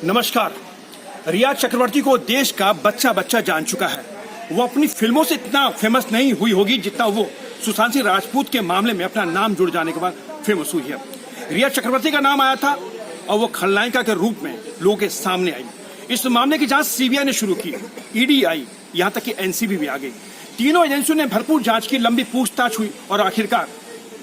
नमस्कार। रिया चक्रवर्ती को देश का बच्चा बच्चा जान चुका है। वो अपनी फिल्मों से इतना फेमस नहीं हुई होगी जितना वो सुशांत सिंह राजपूत के मामले में अपना नाम जुड़ जाने के बाद फेमस हुई है। रिया चक्रवर्ती का नाम आया था और वो खलनायिका के रूप में लोगों के सामने आई। इस मामले की जांच सीबीआई ने शुरू की, ईडी आई, यहाँ तक कि एनसीबी भी आ गई। तीनों एजेंसियों ने भरपूर जांच की, लंबी पूछताछ हुई और आखिरकार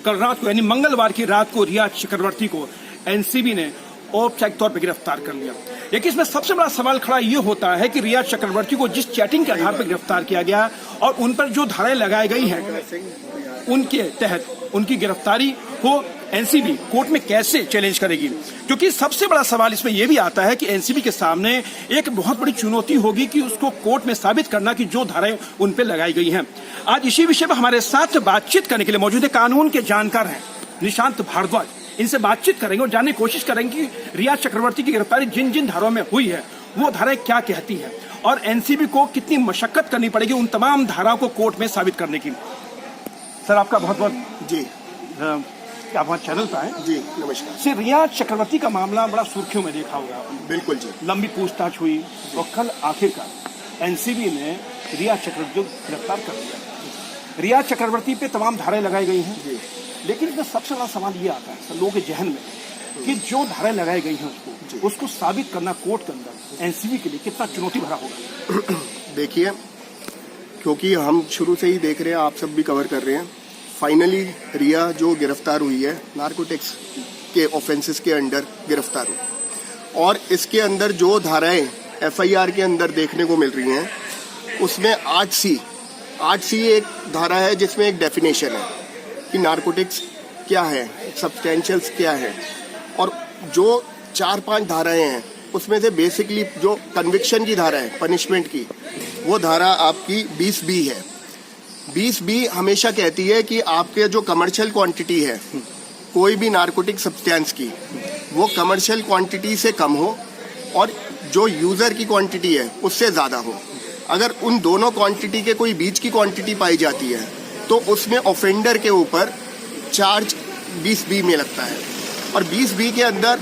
कल रात को यानी मंगलवार की रात को रिया चक्रवर्ती को एनसीबी ने औपचारिक तौर पर गिरफ्तार कर लिया। लेकिन इसमें सबसे बड़ा सवाल खड़ा ये होता है कि रिया चक्रवर्ती को जिस चैटिंग के आधार पर गिरफ्तार किया गया और उन पर जो धाराएं लगाई गई हैं, उनके तहत उनकी गिरफ्तारी को एनसीबी कोर्ट में कैसे चैलेंज करेगी। क्योंकि सबसे बड़ा सवाल इसमें यह भी आता है कि एनसीबी के सामने एक बहुत बड़ी चुनौती होगी कि उसको कोर्ट में साबित करना कि जो धाराएं उन पर लगाई गई हैं। आज इसी विषय पर हमारे साथ बातचीत करने के लिए मौजूद है कानून के जानकार हैं निशांत भारद्वाज। इनसे बातचीत करेंगे और जानने की कोशिश करेंगे कि रिया चक्रवर्ती की गिरफ्तारी जिन जिन धाराओं में हुई है वो धाराएं क्या कहती हैं और एनसीबी को कितनी मशक्कत करनी पड़ेगी उन तमाम धाराओं को कोर्ट में साबित करने की। सर, आपका बहुत बहुत जी आप हमारे चैनल पर आए। जी नमस्कार। सर, रिया चक्रवर्ती का मामला बड़ा सुर्खियों में देखा होगा। बिल्कुल जी। लंबी पूछताछ हुई और कल आखिरकार एनसीबी ने रिया चक्रवर्ती को गिरफ्तार कर लिया। रिया चक्रवर्ती पे तमाम धाराएं लगाई गई हैं जी। लेकिन इसमें सबसे बड़ा सवाल ये आता है लोगों के जहन में कि जो धाराएं लगाई गई हैं उसको साबित करना कोर्ट के अंदर एनसीबी के लिए कितना चुनौती भरा होगा। देखिए, क्योंकि हम शुरू से ही देख रहे हैं, आप सब भी कवर कर रहे हैं, फाइनली रिया जो गिरफ्तार हुई है नारकोटिक्स के ऑफेंसेस के अंडर गिरफ्तार हुई और इसके अंदर जो धाराएं एफआईआर के अंदर देखने को मिल रही हैं उसमें 8C एक धारा है जिसमें एक डेफिनेशन है कि नारकोटिक्स क्या है, सब्सटेंशियल्स क्या है, और जो 4-5 धाराएं हैं उसमें से बेसिकली जो कन्विक्शन की धारा है पनिशमेंट की, वो धारा आपकी 20B है। 20B हमेशा कहती है कि आपके जो कमर्शियल क्वांटिटी है कोई भी नारकोटिक सब्सटेंस की, वो कमर्शियल क्वांटिटी से कम हो और जो यूज़र की क्वांटिटी है उससे ज़्यादा हो। अगर उन दोनों क्वांटिटी के कोई बीच की क्वांटिटी पाई जाती है तो उसमें ऑफेंडर के ऊपर चार्ज 20B में लगता है और 20B के अंदर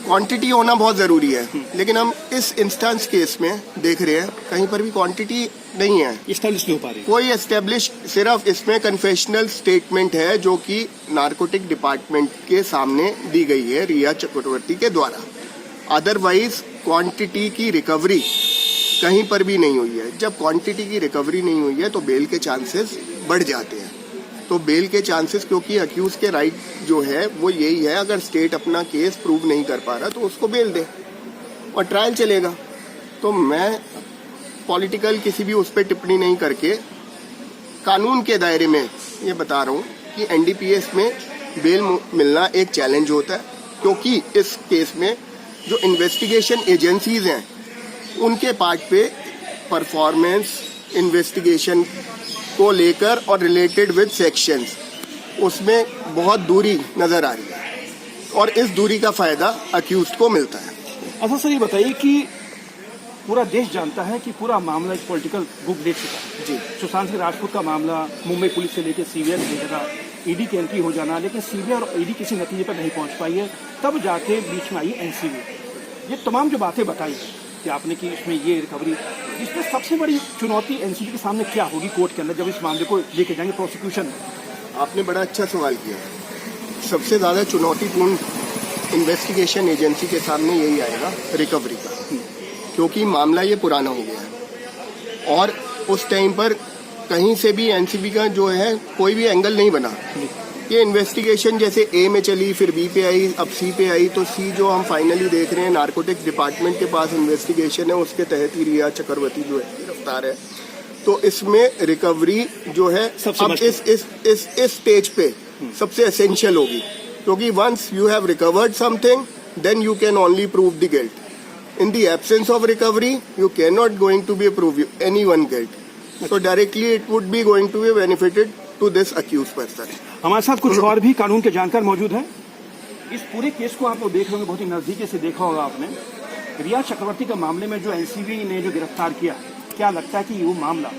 क्वांटिटी होना बहुत ज़रूरी है। लेकिन हम इस इंस्टेंस केस में देख रहे हैं कहीं पर भी क्वांटिटी नहीं है, एस्टेब्लिश नहीं हो पा रही, कोई एस्टेब्लिश, सिर्फ इसमें कन्फेशनल स्टेटमेंट है जो कि नारकोटिक डिपार्टमेंट के सामने दी गई है रिया चक्रवर्ती के द्वारा। अदरवाइज क्वांटिटी की रिकवरी कहीं पर भी नहीं हुई है। जब क्वांटिटी की रिकवरी नहीं हुई है तो बेल के चांसेस बढ़ जाते हैं। तो बेल के चांसेस, क्योंकि अक्यूज के राइट जो है वो यही है, अगर स्टेट अपना केस प्रूव नहीं कर पा रहा तो उसको बेल दे और ट्रायल चलेगा। तो मैं पॉलिटिकल किसी भी उस पर टिप्पणी नहीं करके कानून के दायरे में ये बता रहा हूँ कि एनडीपीएस में बेल मिलना एक चैलेंज होता है, क्योंकि इस केस में जो इन्वेस्टिगेशन एजेंसीज हैं उनके पार्ट पे परफॉर्मेंस इन्वेस्टिगेशन को लेकर और रिलेटेड विद सेक्शंस उसमें बहुत दूरी नजर आ रही है और इस दूरी का फायदा अक्यूज्ड को मिलता है। अच्छा सर, ये बताइए कि पूरा देश जानता है कि पूरा मामला एक पॉलिटिकल बुक ले चुका है जी। सुशांत सिंह राजपूत का मामला मुंबई पुलिस से लेकर सीबीआई भेजना, ईडी की एंट्री हो जाना, लेकिन सीबीआई और ईडी किसी नतीजे पर नहीं पहुंच पाई है। तब जाके बीच में आई एनसीबी। ये तमाम जो बातें बताई कि आपने कि इसमें ये रिकवरी, इसमें सबसे बड़ी चुनौती एनसीबी के सामने क्या होगी कोर्ट के अंदर जब इस मामले को लेके जाएंगे प्रोसिक्यूशन में? आपने बड़ा अच्छा सवाल किया। सबसे ज़्यादा चुनौतीपूर्ण इन्वेस्टिगेशन एजेंसी के सामने यही आएगा, रिकवरी का, क्योंकि मामला ये पुराना हो गया है और उस टाइम पर कहीं से भी एनसीबी का जो है कोई भी एंगल नहीं बना। ये इन्वेस्टिगेशन जैसे ए में चली, फिर बी पे आई, अब सी पे आई, तो सी जो हम फाइनली देख रहे हैं नारकोटिक्स डिपार्टमेंट के पास इन्वेस्टिगेशन है, उसके तहत ही रिया चक्रवर्ती जो है गिरफ्तार है। तो इसमें रिकवरी जो है अब इस स्टेज पे सबसे एसेंशियल होगी, क्योंकि once you have recovered something then you can only prove the guilt. In the absence of recovery you can not going to be prove any one guilt, so directly it would be going to be benefited to this accuse person. हमारे साथ कुछ और भी कानून के जानकार मौजूद हैं। इस पूरे केस को आप लोग देख रहे होंगे, बहुत ही नजदीकी से देखा होगा आपने। रिया चक्रवर्ती के मामले में जो एनसीबी ने जो गिरफ्तार किया, क्या लगता है कि वो मामला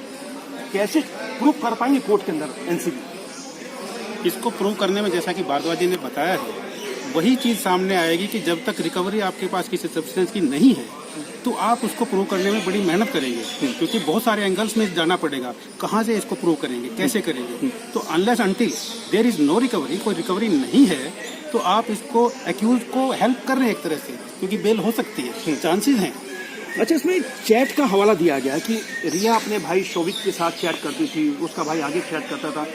कैसे प्रूव कर पाएंगे कोर्ट के अंदर एनसीबी? इसको प्रूव करने में जैसा कि भारद्वाज जी ने बताया है वही चीज़ सामने आएगी कि जब तक रिकवरी आपके पास किसी सब्सटेंस की नहीं है तो आप उसको प्रूव करने में बड़ी मेहनत करेंगे, क्योंकि बहुत सारे एंगल्स में जाना पड़ेगा, कहाँ से इसको प्रूव करेंगे, कैसे करेंगे। तो unless until there is no recovery, कोई रिकवरी नहीं है, तो आप इसको एक्यूज को हेल्प कर रहे हैं एक तरह से, क्योंकि बेल हो सकती है, चांसेस हैं। अच्छा, इसमें चैट का हवाला दिया गया है कि रिया अपने भाई शोभिक के साथ चैट करती थी, उसका भाई आगे चैट करता था।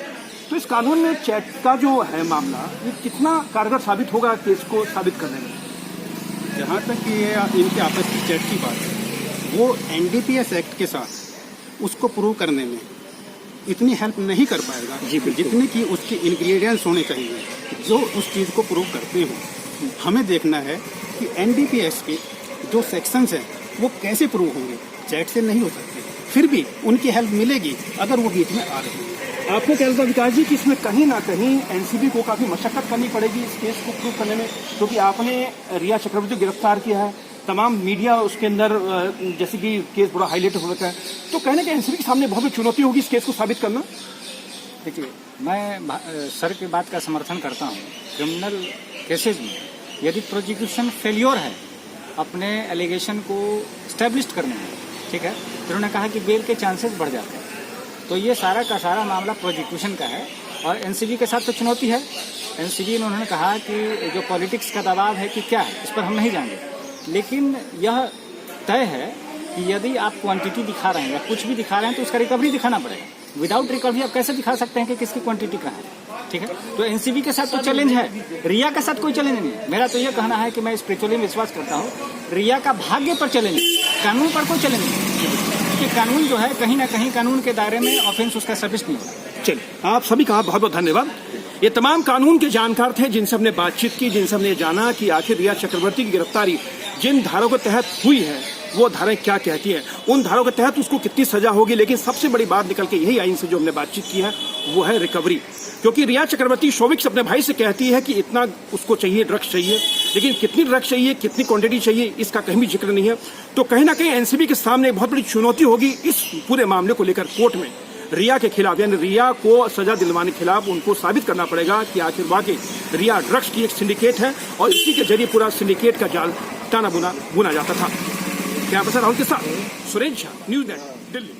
तो इस कानून में चैट का जो है मामला, ये कितना कारगर साबित होगा केस को साबित करने में? जहाँ तक ये इनके आपस की चैट की बात है, वो एनडीपीएस एक्ट के साथ उसको प्रूव करने में इतनी हेल्प नहीं कर पाएगा जितने कि उसके इंग्रेडिएंट्स होने चाहिए जो उस चीज़ को प्रूव करते हो। हमें देखना है कि एनडीपीएस के जो सेक्शंस हैं वो कैसे प्रूव होंगे, चैट से नहीं हो सकते। फिर भी उनकी हेल्प मिलेगी अगर वो बीच में आ रही है। आपको क्या लगता है विकास जी कि इसमें कहीं ना कहीं एनसीबी को काफी मशक्कत करनी पड़ेगी इस केस को प्रूव करने में, क्योंकि आपने रिया चक्रवर्ती को गिरफ्तार किया है, तमाम मीडिया उसके अंदर जैसे कि केस बड़ा हाईलाइट हो रखा है, तो कहने के एनसीबी के सामने बहुत बड़ी चुनौती होगी इस केस को साबित करना। देखिए, मैं सर की बात का समर्थन करता हूँ। क्रिमिनल केसेज में यदि प्रोसिक्यूशन फेल्योर है अपने एलिगेशन को स्टैब्लिश करने में, ठीक है, तो उन्होंने कहा कि बेल के चांसेस बढ़ जाते हैं। तो ये सारा का सारा मामला प्रोसिक्यूशन का है और एनसीबी के साथ तो चुनौती है। एनसीबी ने उन्होंने कहा कि जो पॉलिटिक्स का दबाव है कि क्या है, इस पर हम नहीं जाएंगे, लेकिन यह तय है कि यदि आप क्वांटिटी दिखा रहे हैं या कुछ भी दिखा रहे हैं तो उसका रिकवरी दिखाना पड़ेगा। विदाउट रिकवरी आप कैसे दिखा सकते हैं कि किसकी क्वांटिटी कहाँ है, ठीक है। तो एनसीबी के साथ तो चैलेंज है, रिया के साथ कोई चैलेंज नहीं है। मेरा तो यह कहना है कि मैं स्पिरिचुअली विश्वास करता हूँ, रिया का भाग्य पर चैलेंज है, कानून पर कोई चैलेंज नहीं है, क्योंकि कानून जो है कहीं ना कहीं कानून के दायरे में ऑफेंस उसका सर्विस नहीं होगा। चलिए, आप सभी का बहुत बहुत धन्यवाद। ये तमाम कानून के जानकार थे जिनसे हमने बातचीत की, जिनसे हमने जाना कि आखिर रिया चक्रवर्ती की गिरफ्तारी जिन धाराओं के तहत हुई है वो धाराएं क्या कहती है, उन धाराओं के तहत उसको कितनी सजा होगी। लेकिन सबसे बड़ी बात निकल के यही आइन से जो हमने बातचीत की है वो है रिकवरी, क्योंकि रिया चक्रवर्ती शोभिक से अपने भाई से कहती है कि इतना उसको चाहिए, ड्रग्स चाहिए, लेकिन कितनी ड्रग्स चाहिए, कितनी क्वांटिटी चाहिए, इसका कहीं भी जिक्र नहीं है। तो कहीं ना कहीं एनसीबी के सामने एक बहुत बड़ी चुनौती होगी इस पूरे मामले को लेकर कोर्ट में। रिया के खिलाफ यानी रिया को सजा दिलवाने के खिलाफ उनको साबित करना पड़ेगा कि आखिर वाकई रिया ड्रग्स की एक सिंडिकेट है और इसी के जरिए पूरा सिंडिकेट का जाल ताना बुना जाता था। क्या राहुल के साथ सुरेश झा, न्यूज़ 9 दिल्ली।